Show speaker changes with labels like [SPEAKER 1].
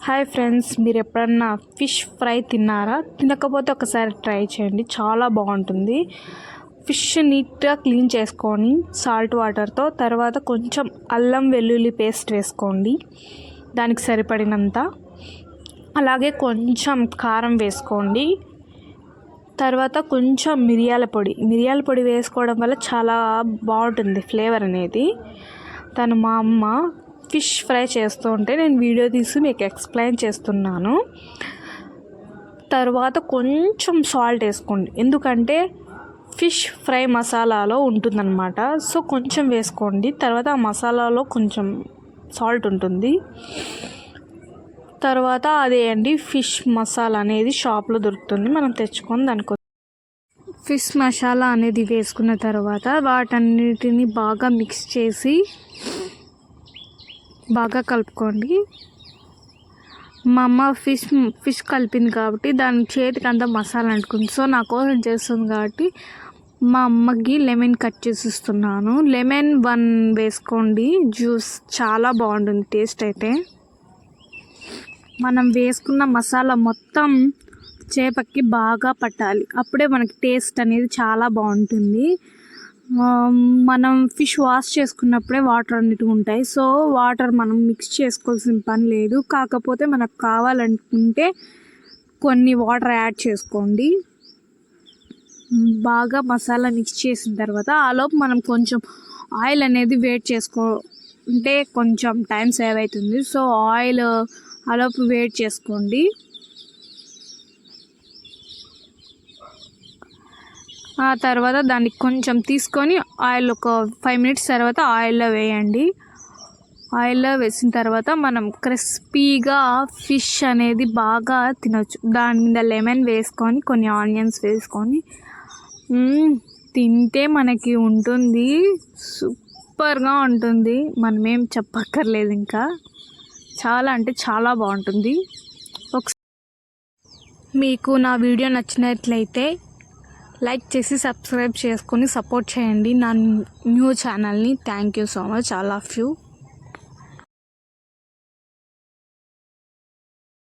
[SPEAKER 1] Hi friends, మీరు ఎప్పుడన్నా fish fry తిన్నారా? తినకపోతే ఒకసారి ట్రై చేయండి, చాలా బాగుంటుంది. ఫిష్ నీట్గా క్లీన్ చేసుకొని సాల్ట్ వాటర్తో, తర్వాత కొంచెం అల్లం వెల్లుల్లి పేస్ట్ వేసుకోండి దానికి సరిపడినంత. అలాగే కొంచెం కారం వేసుకోండి. తర్వాత కొంచెం మిరియాల పొడి వేసుకోవడం వల్ల చాలా బాగుంటుంది ఫ్లేవర్ అనేది. మా అమ్మ ఫిష్ ఫ్రై చేస్తూ ఉంటే నేను వీడియో తీసి మీకు ఎక్స్ప్లెయిన్ చేస్తున్నాను. తర్వాత కొంచెం సాల్ట్ వేసుకోండి, ఎందుకంటే ఫిష్ ఫ్రై మసాలాలో ఉంటుందన్నమాట. సో కొంచెం వేసుకోండి. తర్వాత ఆ మసాలాలో కొంచెం సాల్ట్ ఉంటుంది. తర్వాత అదేంటి ఫిష్ మసాలా అనేది షాప్లో దొరుకుతుంది, మనం తెచ్చుకొని దానికి ఫిష్ మసాలా అనేది వేసుకున్న తర్వాత వాటన్నిటిని బాగా మిక్స్ చేసి బాగా కలుపుకోండి. మా అమ్మ ఫిష్ కలిపింది కాబట్టి దాని చేతికి అంతా మసాలా అంటుకుంది. సో నా కోసం చేస్తుంది కాబట్టి మా అమ్మకి లెమన్ కట్ చేసి ఇస్తున్నాను. లెమన్ 1 వేసుకోండి, జ్యూస్ చాలా బాగుంటుంది టేస్ట్ అయితే. మనం వేసుకున్న మసాలా మొత్తం చేపకి బాగా పట్టాలి, అప్పుడే మనకి టేస్ట్ అనేది చాలా బాగుంటుంది. మనం ఫిష్ వాష్ చేసుకున్నప్పుడే వాటర్ అన్నిటి ఉంటాయి. సో వాటర్ మనం మిక్స్ చేసుకోవాల్సిన పని లేదు. కాకపోతే మనకు కావాలనుకుంటే కొన్ని వాటర్ యాడ్ చేసుకోండి. బాగా మసాలా మిక్స్ చేసిన తర్వాత ఆలోపు మనం కొంచెం ఆయిల్ అనేది వేడి చేసుకుంటే కొంచెం టైం సేవ్ అవుతుంది. సో ఆయిల్ ఆలోపు వేడి చేసుకోండి. ఆ తర్వాత దాన్ని కొంచెం తీసుకొని ఆయిల్ ఒక 5 మినిట్స్ తర్వాత ఆయిల్లో వేయండి. ఆయిల్లో వేసిన తర్వాత మనం క్రిస్పీగా ఫిష్ అనేది బాగా తినొచ్చు. దాని మీద లెమన్ వేసుకొని కొన్ని ఆనియన్స్ వేసుకొని తింటే మనకి ఉంటుంది, సూపర్గా ఉంటుంది. మనమేం చెప్పక్కర్లేదు, ఇంకా చాలా అంటే చాలా బాగుంటుంది. మీకు నా వీడియో నచ్చినట్లయితే లైక్ చేసి సబ్స్క్రైబ్ చేసుకొని సపోర్ట్ చేయండి నా న్యూ ఛానల్ని. Thank you so much all of you.